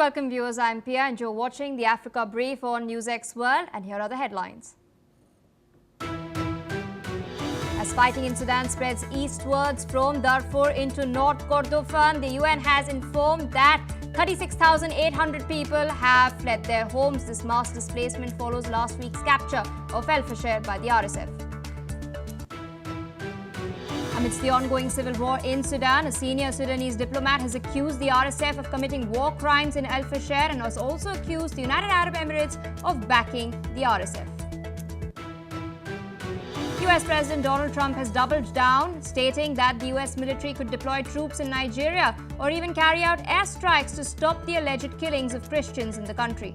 welcome viewers, I'm Pia and you're watching the Africa Brief on NewsX World, and here are the headlines. As fighting in Sudan spreads eastwards from Darfur into North Kordofan, the UN has informed that 36,800 people have fled their homes. This mass displacement follows last week's capture of El-Fasher by the RSF. Amidst the ongoing civil war in Sudan, a senior Sudanese diplomat has accused the RSF of committing war crimes in El-Fasher and has also accused the United Arab Emirates of backing the RSF. US President Donald Trump has doubled down, stating that the US military could deploy troops in Nigeria or even carry out airstrikes to stop the alleged killings of Christians in the country.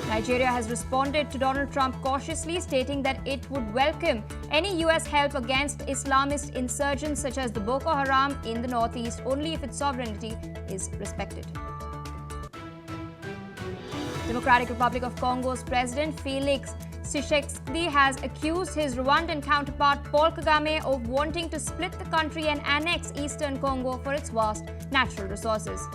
Nigeria has responded to Donald Trump cautiously, stating that it would welcome any US help against Islamist insurgents such as the Boko Haram in the northeast only if its sovereignty is respected. Democratic Republic of Congo's President Felix Tshisekedi has accused his Rwandan counterpart Paul Kagame of wanting to split the country and annex eastern Congo for its vast natural resources.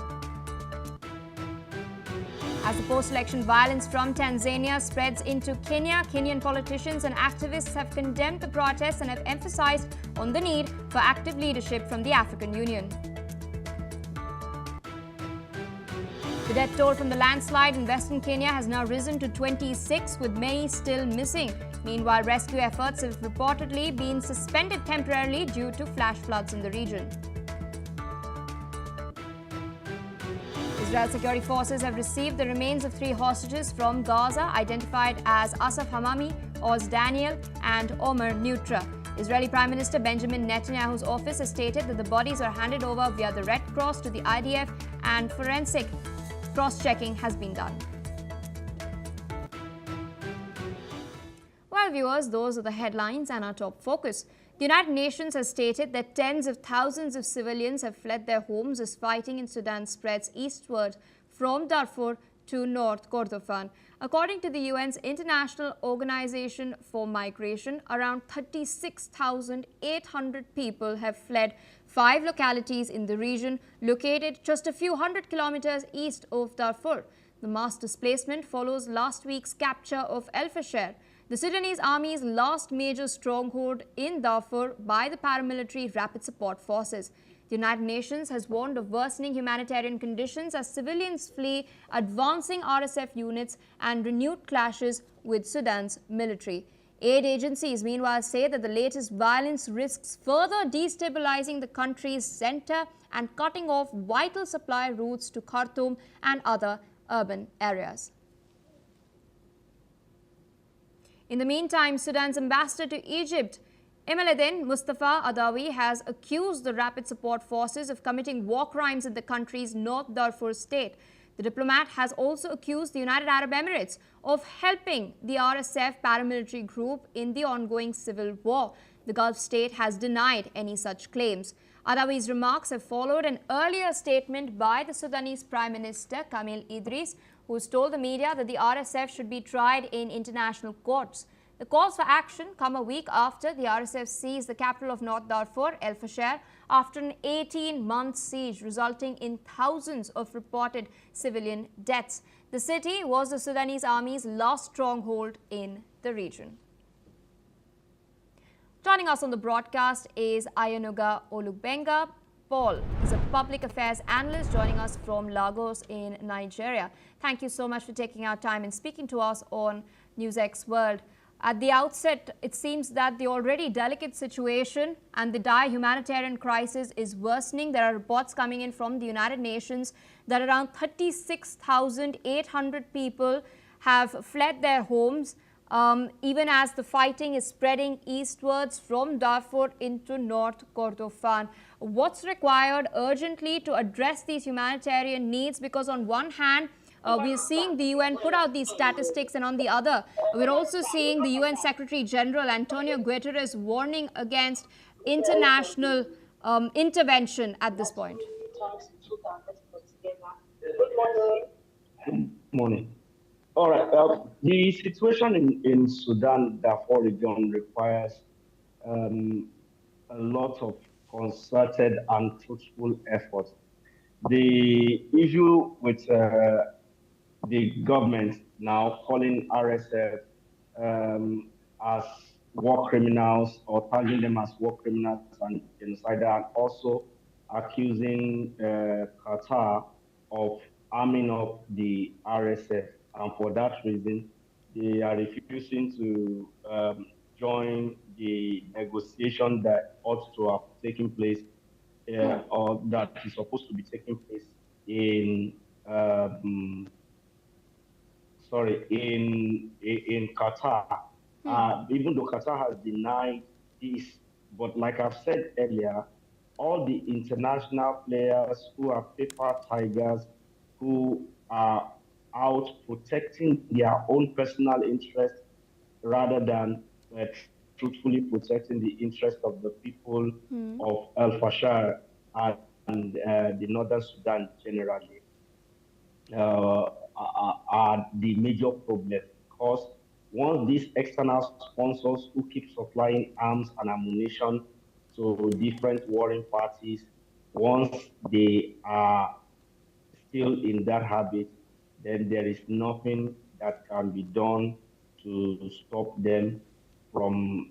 As the post-election violence from Tanzania spreads into Kenya, Kenyan politicians and activists have condemned the protests and have emphasized on the need for active leadership from the African Union. The death toll from the landslide in western Kenya has now risen to 26, with many still missing. Meanwhile, rescue efforts have reportedly been suspended temporarily due to flash floods in the region. Israel security forces have received the remains of 3 hostages from Gaza, identified as Asaf Hamami, Oz Daniel, and Omer Neutra. Israeli Prime Minister Benjamin Netanyahu's office has stated that the bodies are handed over via the Red Cross to the IDF and forensic cross-checking has been done. Well, viewers, those are the headlines and our top focus. The United Nations has stated that tens of thousands of civilians have fled their homes as fighting in Sudan spreads eastward from Darfur to North Kordofan. According to the UN's International Organization for Migration, around 36,800 people have fled 5 localities in the region located just a few hundred kilometers east of Darfur. The mass displacement follows last week's capture of El-Fasher, the Sudanese army's last major stronghold in Darfur, by the paramilitary Rapid Support Forces. The United Nations has warned of worsening humanitarian conditions as civilians flee advancing RSF units and renewed clashes with Sudan's military. Aid agencies, meanwhile, say that the latest violence risks further destabilizing the country's center and cutting off vital supply routes to Khartoum and other urban areas. In the meantime, Sudan's ambassador to Egypt, Emeleddin Mustafa Adawi, has accused the Rapid Support Forces of committing war crimes in the country's North Darfur state. The diplomat has also accused the United Arab Emirates of helping the RSF paramilitary group in the ongoing civil war. The Gulf state has denied any such claims. Adawi's remarks have followed an earlier statement by the Sudanese Prime Minister Kamil Idris, who has told the media that the RSF should be tried in international courts. The calls for action come a week after the RSF seized the capital of North Darfur, El-Fasher, after an 18-month siege resulting in thousands of reported civilian deaths. The city was the Sudanese army's last stronghold in the region. Joining us on the broadcast is Ayanuga Olugbenga. Paul is a public affairs analyst joining us from Lagos in Nigeria. Thank you so much for taking our time and speaking to us on NewsX World. At the outset, it seems that the already delicate situation and the dire humanitarian crisis is worsening. There are reports coming in from the United Nations that around 36,800 people have fled their homes, even as the fighting is spreading eastwards from Darfur into North Kordofan. What's required urgently to address these humanitarian needs? Because on one hand, we're seeing the UN put out these statistics, and on the other, we're also seeing the UN Secretary General Antonio Guterres warning against international intervention at this point. Good morning. All right. The situation in Sudan, Darfur region, requires a lot of concerted and truthful effort the issue with the government now calling RSF as war criminals or tagging them as war criminals and genocidal, and also accusing Qatar of arming up the RSF. And for that reason, they are refusing to join the negotiation that ought to have taken place or that is supposed to be taking place in um, in Qatar. Even though Qatar has denied this, but like I've said earlier, all the international players who are paper tigers, who are out protecting their own personal interest rather than truthfully protecting the interest of the people of El-Fasher and the northern Sudan generally are the major problem, because once these external sponsors who keep supplying arms and ammunition to different warring parties, once they are still in that habit, then there is nothing that can be done to stop them from,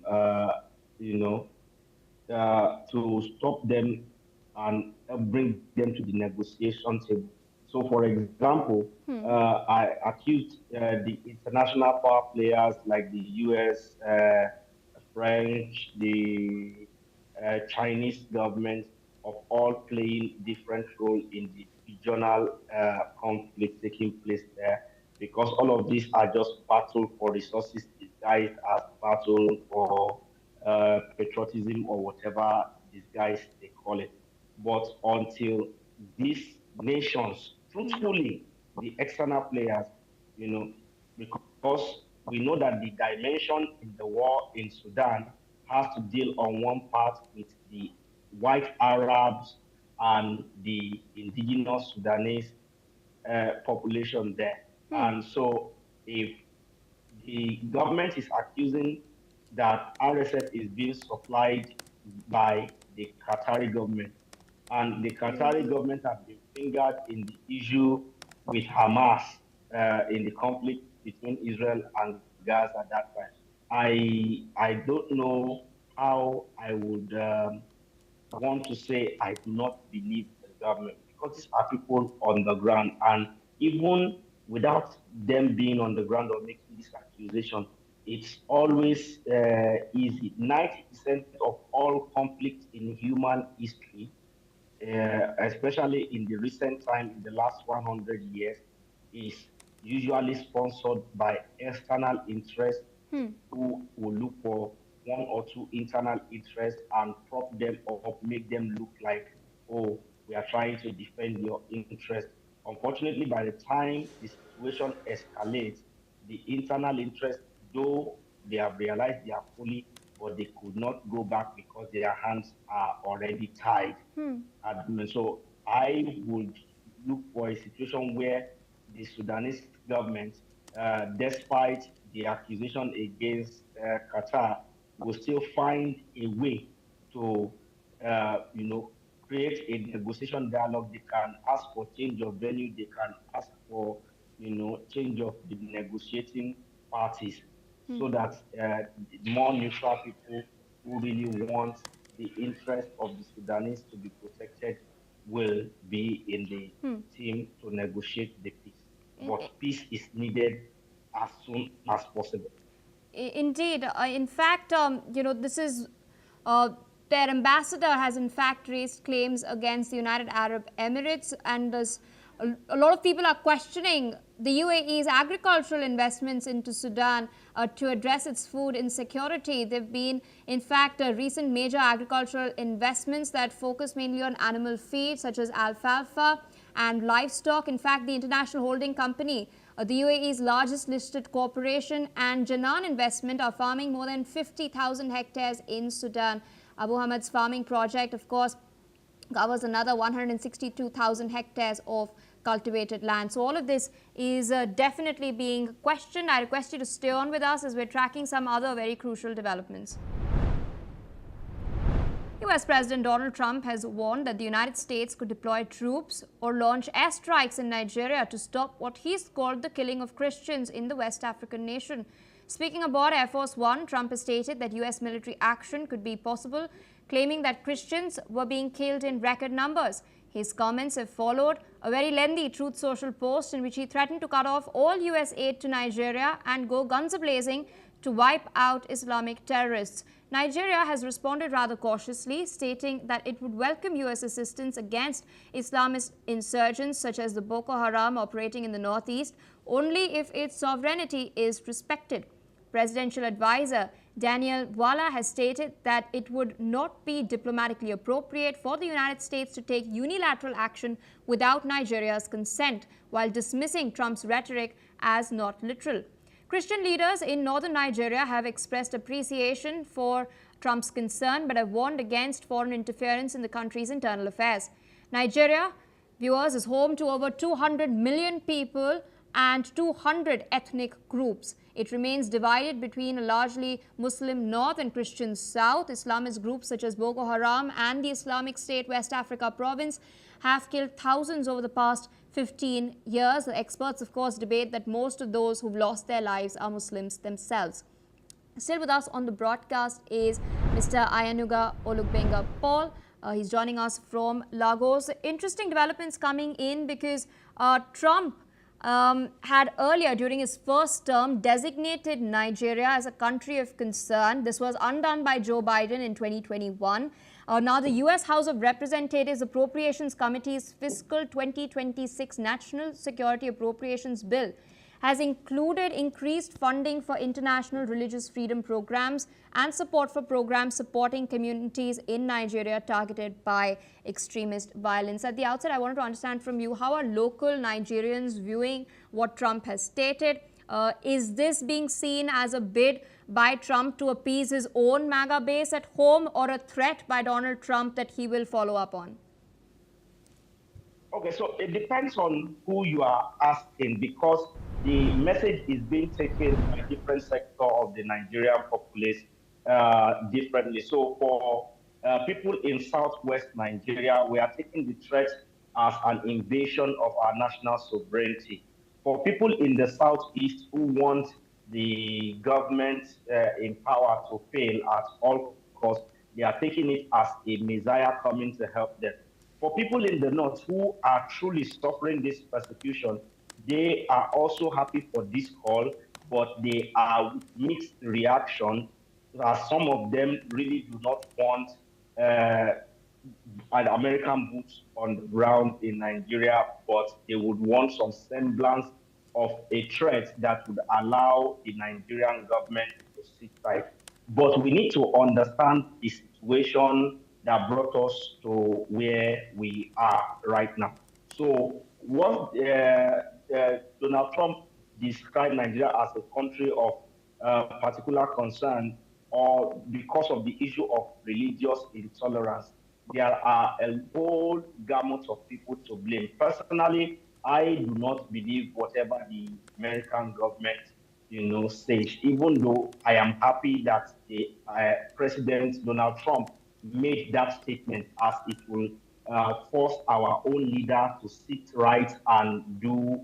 you know, to stop them and bring them to the negotiation table. So, for example, I accused the international power players like the US, French, the Chinese government of all playing different role in the regional conflict taking place there, because all of these are just battle for resources disguised as battle for patriotism or whatever disguise they call it. But until these nations, truthfully, the external players, because we know that the dimension in the war in Sudan has to deal on one part with the white Arabs and the indigenous Sudanese population there. And so if the government is accusing that RSF is being supplied by the Qatari government, and the Qatari government have been fingered in the issue with Hamas in the conflict between Israel and Gaza at that time. I don't know how I would want to say I do not believe the government, because these are people on the ground, and even without them being on the ground or making this accusation, it's always easy. 90% of all conflicts in human history, especially in the recent time, in the last 100 years, is usually sponsored by external interests who will look for one or two internal interests and prop them up, make them look like, oh, we are trying to defend your interest. Unfortunately, by the time the situation escalates, the internal interest, though they have realized they are fully, but they could not go back because their hands are already tied. So I would look for a situation where the Sudanese government, despite the accusation against Qatar, will still find a way to, create a negotiation dialogue. They can ask for change of venue. They can ask for, change of the negotiating parties, so that more neutral people who really want the interest of the Sudanese to be protected will be in the team to negotiate the peace. But peace is needed as soon as possible. Indeed. In fact, this is their ambassador has in fact raised claims against the United Arab Emirates, and a lot of people are questioning the UAE's agricultural investments into Sudan to address its food insecurity. There have been, in fact, recent major agricultural investments that focus mainly on animal feed, such as alfalfa and livestock. In fact, the international holding company, the UAE's largest listed corporation, and Janan Investment are farming more than 50,000 hectares in Sudan. Abu Hamid's farming project, of course, covers another 162,000 hectares of cultivated land. So all of this is definitely being questioned. I request you to stay on with us as we're tracking some other very crucial developments. US President Donald Trump has warned that the United States could deploy troops or launch airstrikes in Nigeria to stop what he's called the killing of Christians in the West African nation. Speaking aboard Air Force One, Trump has stated that US military action could be possible, claiming that Christians were being killed in record numbers. His comments have followed a very lengthy Truth Social post in which he threatened to cut off all US aid to Nigeria and go guns a-blazing to wipe out Islamic terrorists. Nigeria has responded rather cautiously, stating that it would welcome US assistance against Islamist insurgents such as the Boko Haram operating in the northeast only if its sovereignty is respected. Presidential advisor Daniel Walla has stated that it would not be diplomatically appropriate for the United States to take unilateral action without Nigeria's consent, while dismissing Trump's rhetoric as not literal. Christian leaders in northern Nigeria have expressed appreciation for Trump's concern but have warned against foreign interference in the country's internal affairs. Nigeria, viewers, is home to over 200 million people and 200 ethnic groups. It remains divided between a largely Muslim north and Christian south. Islamist groups such as Boko Haram and the Islamic State West Africa province have killed thousands over the past 15 years. The experts, of course, debate that most of those who've lost their lives are Muslims themselves. Still with us on the broadcast is Mr. Ayanuga Olugbenga Paul. He's joining us from Lagos. Interesting developments coming in because Trump had earlier during his first term designated Nigeria as a country of concern. This was undone by Joe Biden in 2021. Now the US House of Representatives Appropriations Committee's fiscal 2026 National Security Appropriations Bill has included increased funding for international religious freedom programs and support for programs supporting communities in Nigeria targeted by extremist violence. At the outset, I wanted to understand from you, how are local Nigerians viewing what Trump has stated? Is this being seen as a bid by Trump to appease his own MAGA base at home, or a threat by Donald Trump that he will follow up on? Okay, so it depends on who you are asking, because the message is being taken by different sector of the Nigerian populace differently. So for people in southwest Nigeria, we are taking the threat as an invasion of our national sovereignty. For people in the southeast who want the government in power to fail at all costs, they are taking it as a messiah coming to help them. For people in the north who are truly suffering this persecution, they are also happy for this call, but they are mixed reaction, as some of them really do not want an American boots on the ground in Nigeria, but they would want some semblance of a threat that would allow the Nigerian government to sit tight. But we need to understand the situation that brought us to where we are right now. So what Donald Trump described Nigeria as a country of particular concern, or because of the issue of religious intolerance, there are a whole gamut of people to blame. Personally, I do not believe whatever the American government, says, even though I am happy that the President Donald Trump made that statement, as it will force our own leader to sit right and do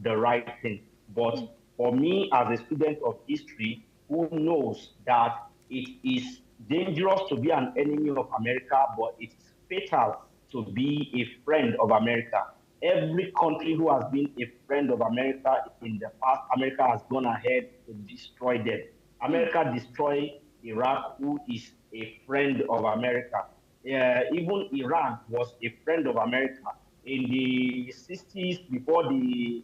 the right thing. But for me, as a student of history, who knows that it is dangerous to be an enemy of America, but it's fatal to be a friend of America. Every country who has been a friend of America in the past, America has gone ahead to destroy them. America destroyed Iraq, who is a friend of America. Even Iran was a friend of America. In the 60s, before the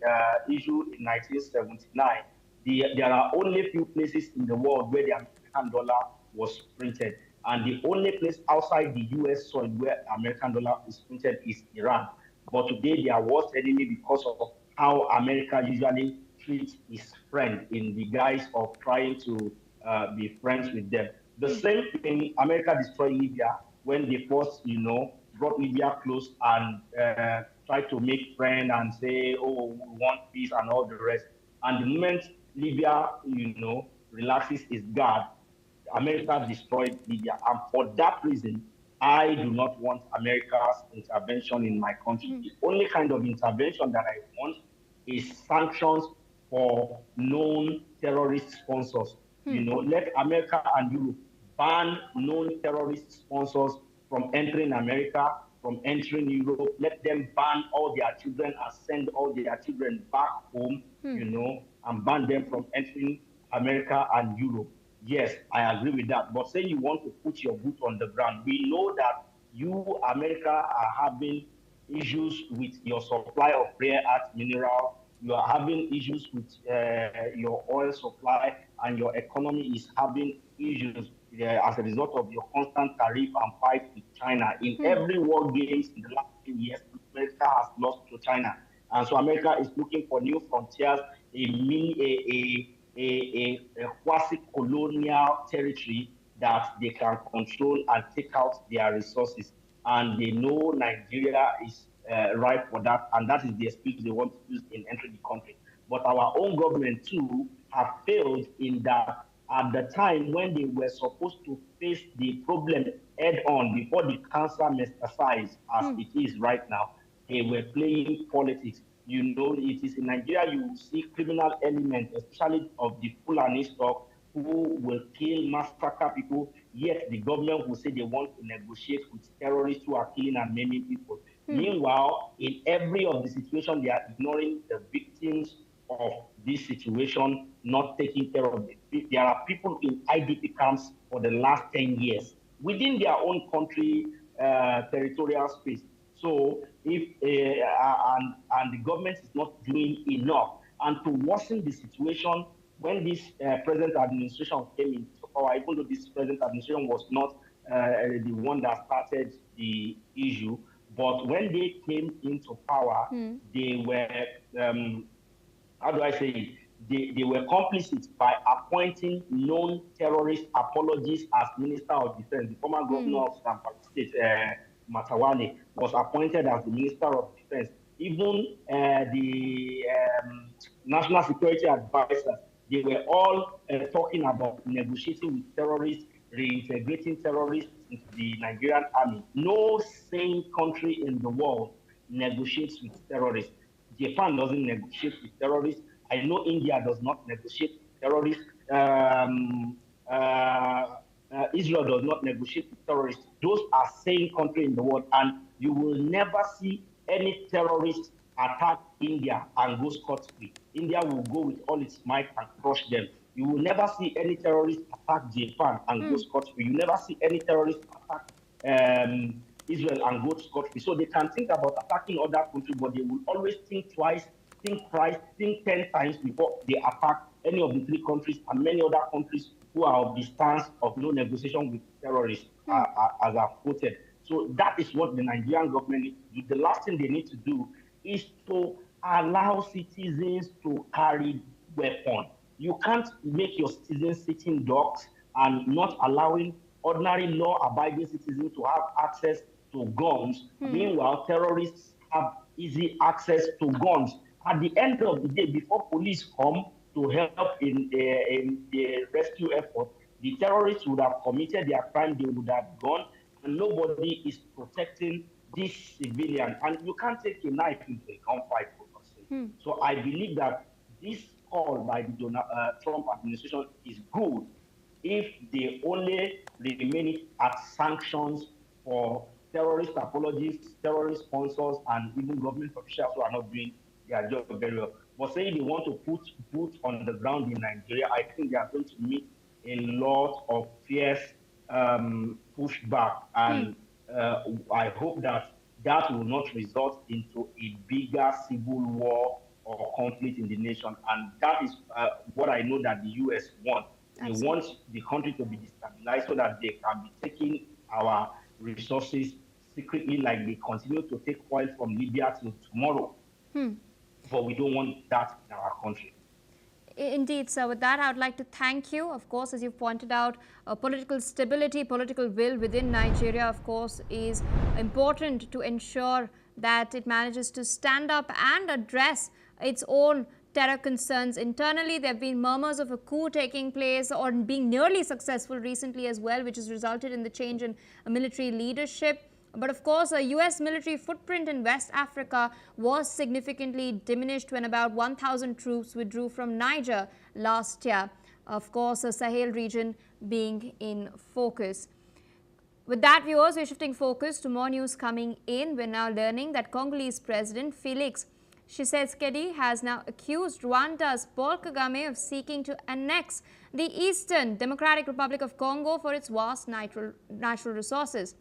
issue in 1979, there are only few places in the world where the American dollar was printed. And the only place outside the US soil where American dollar is printed is Iran. But today, they are worst enemy because of how America usually treats its friend in the guise of trying to be friends with them. The same thing, America destroyed Libya when they first, brought Libya close and tried to make friends and say, oh, we want peace and all the rest. And the moment Libya, relaxes its guard, America destroyed Libya. And for that reason, I do not want America's intervention in my country. The only kind of intervention that I want is sanctions for known terrorist sponsors. Let America and Europe ban known terrorist sponsors from entering America, from entering Europe. Let them ban all their children and send all their children back home, and ban them from entering America and Europe. Yes, I agree with that. But say you want to put your boot on the ground, we know that you, America, are having issues with your supply of rare earth mineral. You are having issues with your oil supply, and your economy is having issues as a result of your constant tariff and fight with China. In every world games in the last few years, America has lost to China. And so America is looking for new frontiers, a quasi-colonial territory that they can control and take out their resources. And they know Nigeria is ripe for that, and that is the excuse they want to use in entering the country. But our own government too have failed in that at the time when they were supposed to face the problem head on before the cancer metastasized as it is right now, they were playing politics. It is in Nigeria you will see criminal elements, especially of the Fulani stock, who will kill, massacre people, yet the government will say they want to negotiate with terrorists who are killing and maiming people. Meanwhile, in every of the situation, they are ignoring the victims of this situation, not taking care of it. There are people in IDP camps for the last 10 years within their own country territorial space. So if and the government is not doing enough, and to worsen the situation, when this present administration came into power, even though this present administration was not the one that started the issue, but when they came into power, they were how do I say it? They were complicit by appointing known terrorist apologists as Minister of Defense. The former governor of Zamfara State, Matawale, was appointed as the Minister of Defense. Even the National Security Advisors, they were all talking about negotiating with terrorists, reintegrating terrorists into the Nigerian army. No sane country in the world negotiates with terrorists. Japan doesn't negotiate with terrorists. I know India does not negotiate with terrorists. Israel does not negotiate with terrorists. Those are sane countries in the world, and you will never see any terrorist attack India and go scot-free. India will go with all its might and crush them. You will never see any terrorist attack Japan and go scot-free. You never see any terrorist attack Israel and go scot-free. So they can think about attacking other countries, but they will always think twice, think thrice, think 10 times before they attack any of the three countries and many other countries who are of the stance of no negotiation with terrorists, as I've quoted. So that is what the Nigerian government needs to do. The last thing they need to do is to allow citizens to carry weapons. You can't make your citizens sitting ducks and not allowing ordinary law-abiding citizens to have access to guns. Meanwhile, terrorists have easy access to guns. At the end of the day, before police come to help in the rescue effort, the terrorists would have committed their crime, they would have gone, and nobody is protecting this civilian. And you can't take a knife into a gunfight for person. So I believe that this call by the Trump administration is good if they only remain it at sanctions for terrorist apologists, terrorist sponsors, and even government officials who are not doing their job very well. But saying they want to put boots on the ground in Nigeria, I think they are going to meet a lot of fierce pushback. And I hope that that will not result into a bigger civil war or conflict in the nation. And that is what I know that the U.S. wants. They want the country to be destabilized so that they can be taking our resources secretly, like they continue to take oil from Libya till tomorrow. But we don't want that in our country. Indeed, sir. With that, I would like to thank you. Of course, as you pointed out, political stability, political will within Nigeria, of course, is important to ensure that it manages to stand up and address its own terror concerns internally. There have been murmurs of a coup taking place or being nearly successful recently as well, which has resulted in the change in military leadership. But of course, a US military footprint in West Africa was significantly diminished when about 1,000 troops withdrew from Niger last year. Of course, the Sahel region being in focus. With that, viewers, we're shifting focus to more news coming in. We're now learning that Congolese President Felix Tshisekedi has now accused Rwanda's Paul Kagame of seeking to annex the Eastern Democratic Republic of Congo for its vast natural resources.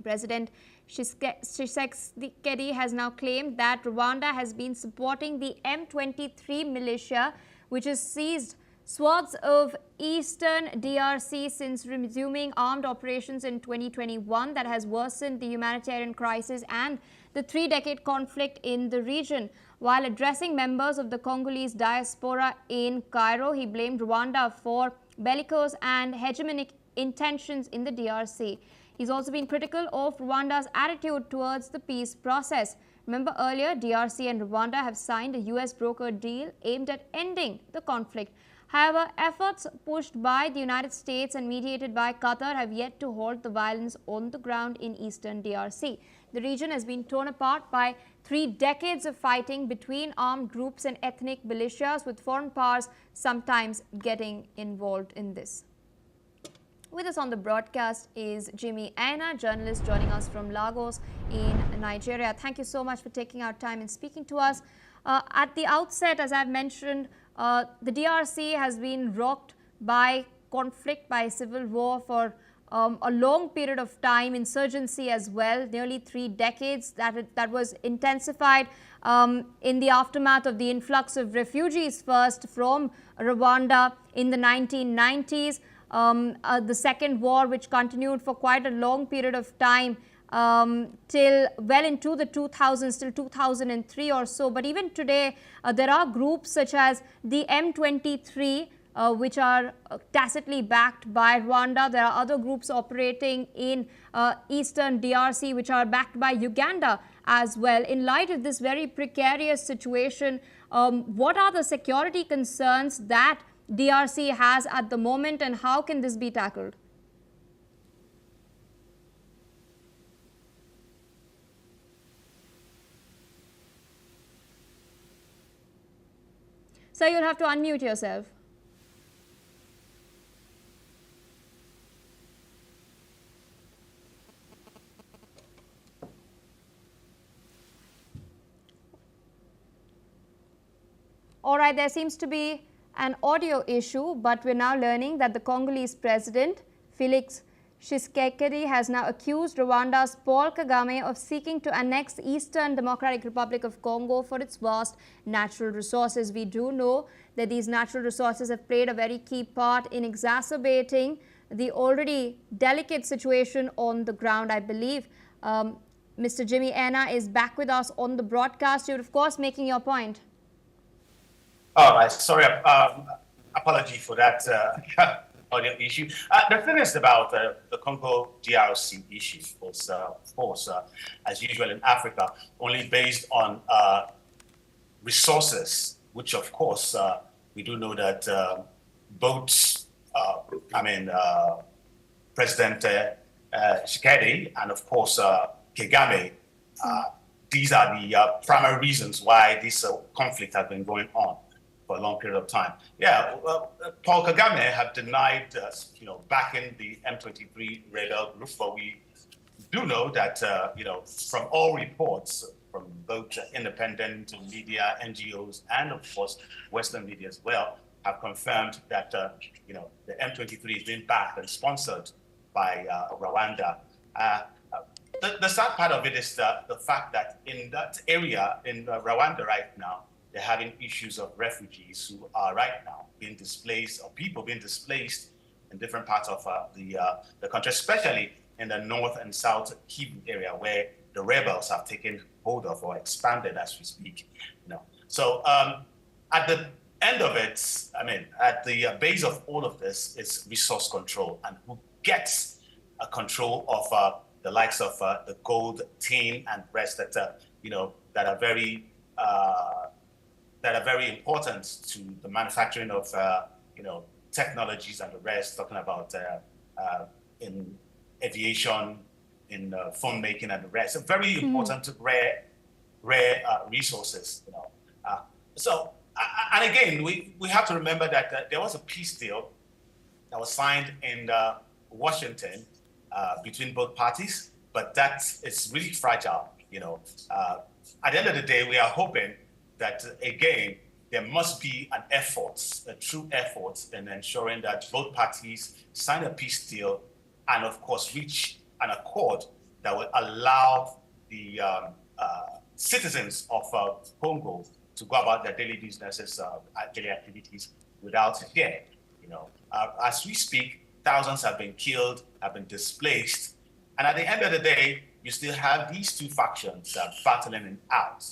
President Tshisekedi has now claimed that Rwanda has been supporting the M23 militia, which has seized swaths of eastern DRC since resuming armed operations in 2021 that has worsened the humanitarian crisis and the three-decade conflict in the region. While addressing members of the Congolese diaspora in Cairo, he blamed Rwanda for bellicose and hegemonic intentions in the DRC. He's also been critical of Rwanda's attitude towards the peace process. Remember earlier, DRC and Rwanda have signed a US brokered deal aimed at ending the conflict. However, efforts pushed by the United States and mediated by Qatar have yet to halt the violence on the ground in eastern DRC. The region has been torn apart by 3 decades of fighting between armed groups and ethnic militias, with foreign powers sometimes getting involved in this. With us on the broadcast is Jimmy Aina, journalist joining us from Lagos in Nigeria. Thank you so much for taking our time and speaking to us. At the outset, as I've mentioned, the DRC has been rocked by conflict, by civil war for a long period of time, insurgency as well, nearly 3 decades that was intensified in the aftermath of the influx of refugees first from Rwanda in the 1990s. The second war, which continued for quite a long period of time till well into the 2000s, till 2003 or so. But even today, there are groups such as the M23, which are tacitly backed by Rwanda. There are other groups operating in eastern DRC, which are backed by Uganda as well. In light of this very precarious situation, what are the security concerns that DRC has at the moment, and how can this be tackled? So you'll have to unmute yourself. All right, there seems to be an audio issue, but we're now learning that the Congolese president, Felix Tshisekedi, has now accused Rwanda's Paul Kagame of seeking to annex the Eastern Democratic Republic of Congo for its vast natural resources. We do know that these natural resources have played a very key part in exacerbating the already delicate situation on the ground, I believe. Mr. Jimmy Aina is back with us on the broadcast. You're, of course, making your point. All right, sorry, apology for that audio issue. The thing is about the Congo DRC issue was, of course, as usual in Africa, only based on resources, which, of course, we do know that both, President Tshisekedi and, of course, Kagame, these are the primary reasons why this conflict has been going on for a long period of time. Yeah, Paul Kagame have denied, backing the M23 rebel group, but we do know that, from all reports from both independent media, NGOs, and of course, Western media as well, have confirmed that, the M23 is being backed and sponsored by Rwanda. The sad part of it is the fact that in that area, in Rwanda right now, they're having issues of refugees who are right now being displaced, or people being displaced in different parts of the country, especially in the north and south Kivu area, where the rebels have taken hold of or expanded as we speak. So at the end of it, at the base of all of this is resource control, and who gets a control of the likes of the gold, tin, and rest that that are very that are very important to the manufacturing of, technologies and the rest, talking about in aviation, in phone making and the rest. So very important, rare resources, and again, we have to remember that there was a peace deal that was signed in Washington between both parties, but that is really fragile. At the end of the day, we are hoping that, again, there must be an effort, a true effort in ensuring that both parties sign a peace deal and, of course, reach an accord that will allow the citizens of Congo to go about their daily businesses, daily activities without fear. As we speak, thousands have been killed, have been displaced, and at the end of the day, you still have these two factions battling it out.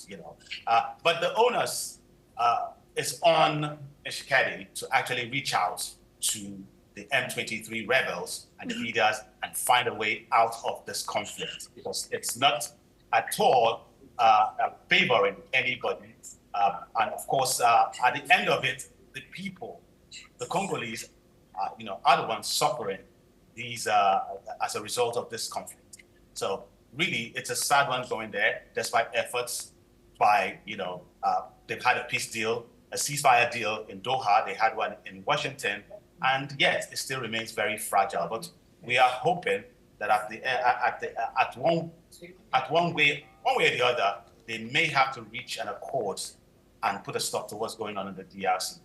But the onus is on Tshisekedi to actually reach out to the M23 rebels and the leaders and find a way out of this conflict, because it's not at all favoring anybody. And of course, at the end of it, the people, the Congolese, are the ones suffering these as a result of this conflict. So really, it's a sad one going there, despite efforts by, they've had a peace deal, a ceasefire deal in Doha, they had one in Washington, and yet it still remains very fragile. But we are hoping that at one way or the other, they may have to reach an accord and put a stop to what's going on in the DRC.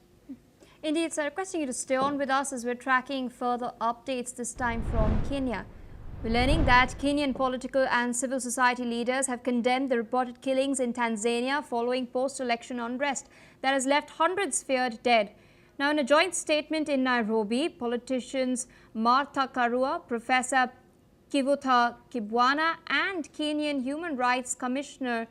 Indeed, sir, requesting you to stay on with us as we're tracking further updates, this time from Kenya. We're learning that Kenyan political and civil society leaders have condemned the reported killings in Tanzania following post-election unrest that has left hundreds feared dead. Now, in a joint statement in Nairobi, politicians Martha Karua, Professor Kivuta Kibwana and Kenyan Human Rights Commissioner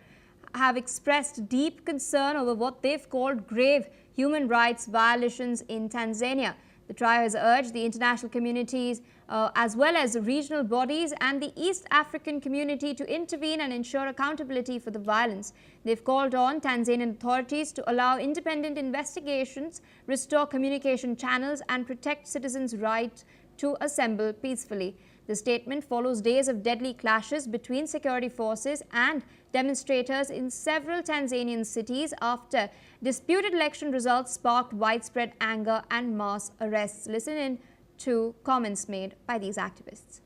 have expressed deep concern over what they've called grave human rights violations in Tanzania. The trio has urged the international communities as well as regional bodies and the East African community to intervene and ensure accountability for the violence. They've called on Tanzanian authorities to allow independent investigations, restore communication channels and protect citizens' right to assemble peacefully. The statement follows days of deadly clashes between security forces and demonstrators in several Tanzanian cities after disputed election results sparked widespread anger and mass arrests. Listen in to comments made by these activists.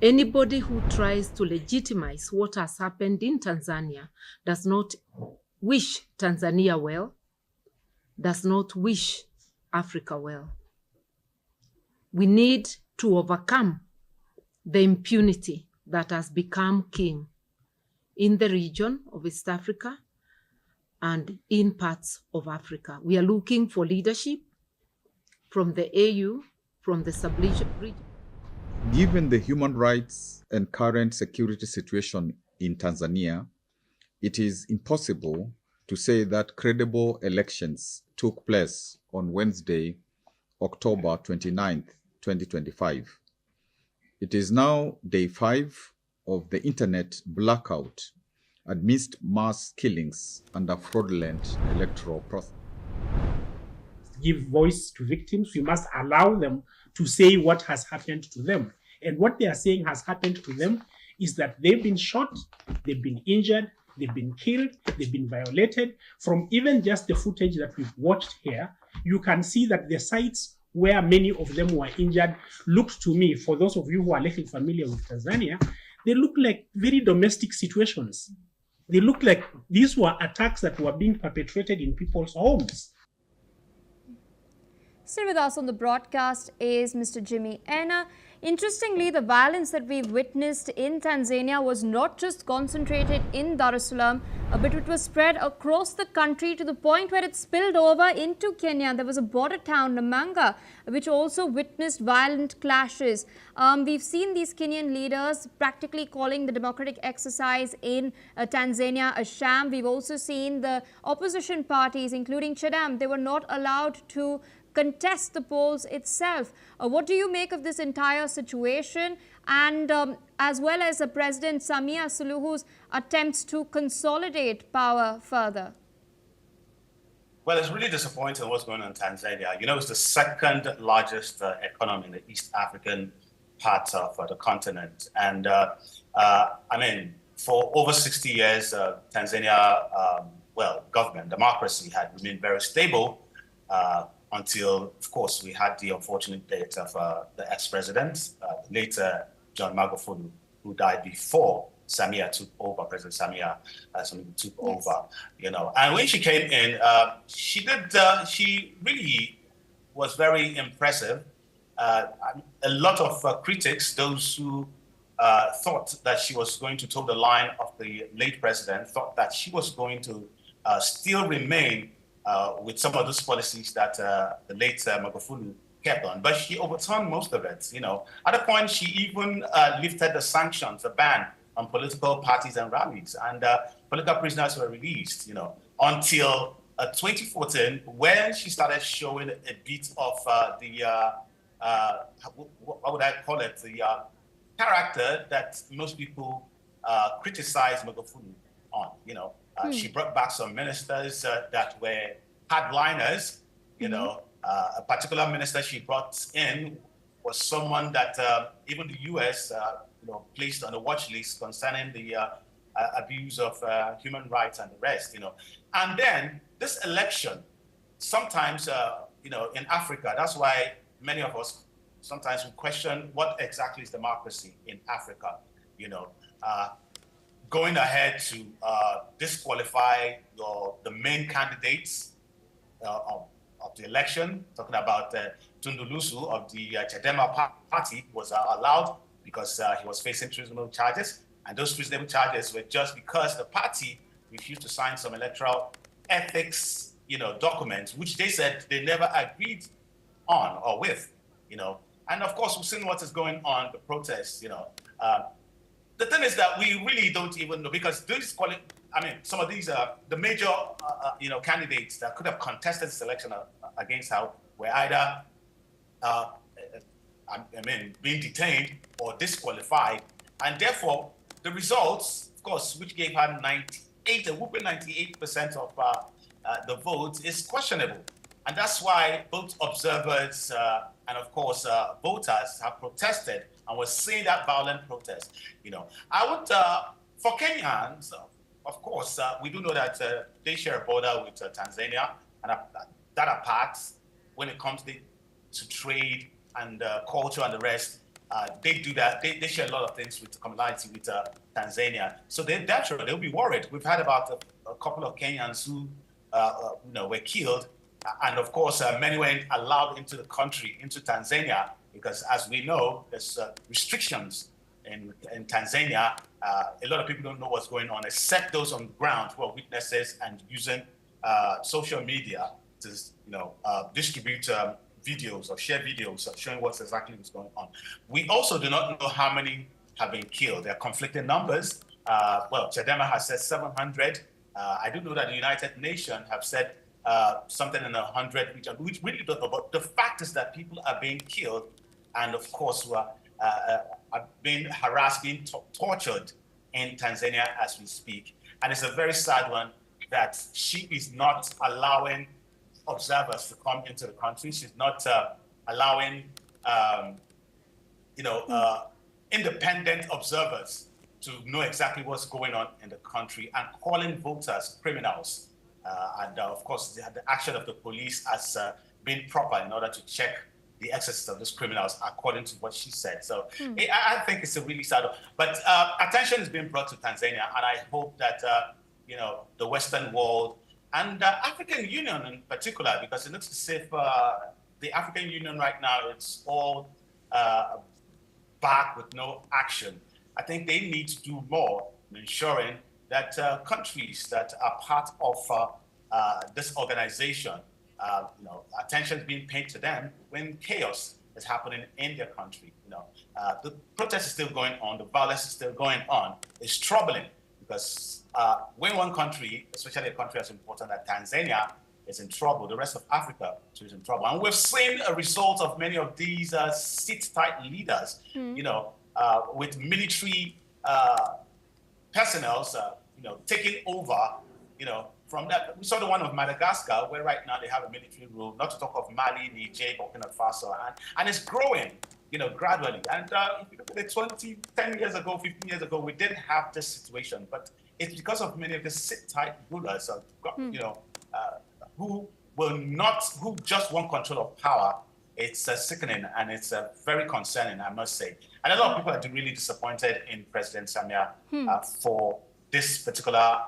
Anybody who tries to legitimize what has happened in Tanzania does not wish Tanzania well, does not wish Africa well. We need to overcome the impunity that has become king in the region of East Africa and in parts of Africa. We are looking for leadership from the AU, from the sub-region. Given the human rights and current security situation in Tanzania, it is impossible to say that credible elections took place on Wednesday, October 29th, 2025. It is now day 5 of the internet blackout amidst mass killings and a fraudulent electoral process. Give voice to victims. We must allow them to say what has happened to them. And what they are saying has happened to them is that they've been shot, they've been injured, they've been killed, they've been violated. From even just the footage that we've watched here, you can see that the sites where many of them were injured looked to me, for those of you who are little familiar with Tanzania, they look like very domestic situations. They look like these were attacks that were being perpetrated in people's homes. Still with us on the broadcast is Mr. Jimmy Enna. Interestingly, the violence that we've witnessed in Tanzania was not just concentrated in Dar es Salaam, but it was spread across the country to the point where it spilled over into Kenya. There was a border town, Namanga, which also witnessed violent clashes. We've seen these Kenyan leaders practically calling the democratic exercise in Tanzania a sham. We've also seen the opposition parties, including Chadam, they were not allowed to contest the polls itself. What do you make of this entire situation, and as well as President Samia Suluhu's attempts to consolidate power further? Well, it's really disappointing what's going on in Tanzania. You know, it's the second largest economy in the East African part of the continent. And I mean, for over 60 years, Tanzania, government, democracy had remained very stable until, of course, we had the unfortunate death of the ex-president, later John Magufuli, who died before Samia took over, President Samia took over, you know. And when she came in, she really was very impressive. A lot of critics, those who thought that she was going to toe the line of the late president, thought that she was going to still remain with some of those policies that the late Magufuli kept on. But she overturned most of it, you know. At a point, she even lifted the sanctions, the ban on political parties and rallies, and political prisoners were released, you know, until 2014, when she started showing a bit of what would I call it, the character that most people criticize Magufuli on, you know. She brought back some ministers that were hardliners, you know. A particular minister she brought in was someone that even the U.S. You know, placed on a watch list concerning the abuse of human rights and the rest, you know. And then this election, sometimes, you know, in Africa, that's why many of us sometimes we question what exactly is democracy in Africa, you know. Going ahead to disqualify the main candidates of the election, talking about Tundu Lissu of the Chadema party was allowed because he was facing treasonable charges. And those treasonable charges were just because the party refused to sign some electoral ethics, you know, documents, which they said they never agreed on or with, you know. And of course, we've seen what is going on, the protests, you know. The thing is that we really don't even know, because these, some of these, the major, you know, candidates that could have contested this election against her were either, being detained or disqualified. And therefore, the results, of course, which gave her a whooping 98% of the votes is questionable. And that's why both observers and, of course, voters have protested, and we're seeing that violent protest. You know, I would, for Kenyans, of course, we do know that they share a border with Tanzania, and that apart, when it comes to trade and culture and the rest, they do that. They share a lot of things with the commonality with Tanzania. So they'll be worried. We've had about a couple of Kenyans who, you know, were killed. And of course, many weren't allowed into the country, into Tanzania, because as we know, there's restrictions in Tanzania. A lot of people don't know what's going on, except those on the ground who are witnesses and using social media to, you know, distribute videos or share videos showing what's exactly what's going on. We also do not know how many have been killed. There are conflicting numbers. Chadema has said 700. I do know that the United Nations have said something in 100 region, which we really don't know. But the fact is that people are being killed, and of course, are being harassed, being tortured in Tanzania as we speak. And it's a very sad one that she is not allowing observers to come into the country. She's not allowing, independent observers to know exactly what's going on in the country, and calling voters criminals. Of course, the action of the police has been proper in order to check the excesses of those criminals, according to what she said. So I think it's a really sad one. But attention is being brought to Tanzania, and I hope that the Western world and African Union in particular, because it looks as if the African Union right now, it's all back with no action. I think they need to do more in ensuring that countries that are part of this organization, attention is being paid to them when chaos is happening in their country. The protest is still going on, the violence is still going on. It's troubling because when one country, especially a country as important as Tanzania, is in trouble, the rest of Africa is in trouble. And we've seen a result of many of these sit-tight leaders, with military personnel, taking over, from that, we saw the one of Madagascar, where right now they have a military rule, not to talk of Mali, Niger, Burkina Faso, and it's growing, gradually. And if you look at it 10 years ago, 15 years ago, we didn't have this situation, but it's because of many of the sit-tight rulers, who just want control of power. It's sickening, and it's very concerning, I must say. And a lot of people are really disappointed in President Samia for this particular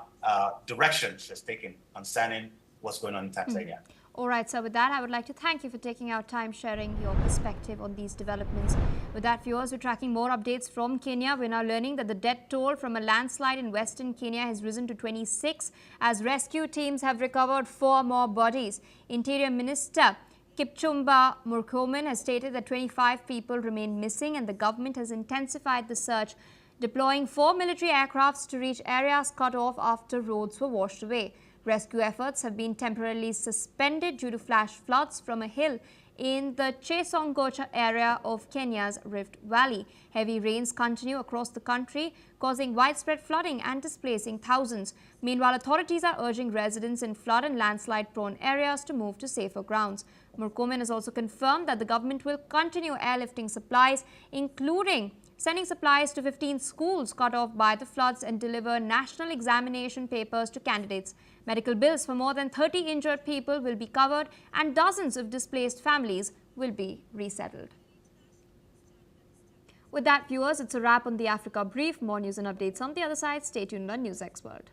direction she's taken concerning what's going on in Tanzania. All right, so with that, I would like to thank you for taking our time sharing your perspective on these developments. With that, viewers, we're tracking more updates from Kenya. We're now learning that the death toll from a landslide in western Kenya has risen to 26 as rescue teams have recovered 4 more bodies. Interior Minister Kipchumba Murkomen has stated that 25 people remain missing and the government has intensified the search, deploying 4 military aircrafts to reach areas cut off after roads were washed away. Rescue efforts have been temporarily suspended due to flash floods from a hill in the Chesongocha area of Kenya's Rift Valley. Heavy rains continue across the country, causing widespread flooding and displacing thousands. Meanwhile, authorities are urging residents in flood and landslide-prone areas to move to safer grounds. Murkomen has also confirmed that the government will continue airlifting supplies, including sending supplies to 15 schools cut off by the floods and deliver national examination papers to candidates. Medical bills for more than 30 injured people will be covered and dozens of displaced families will be resettled. With that, viewers, it's a wrap on the Africa Brief. More news and updates on the other side. Stay tuned on NewsX World.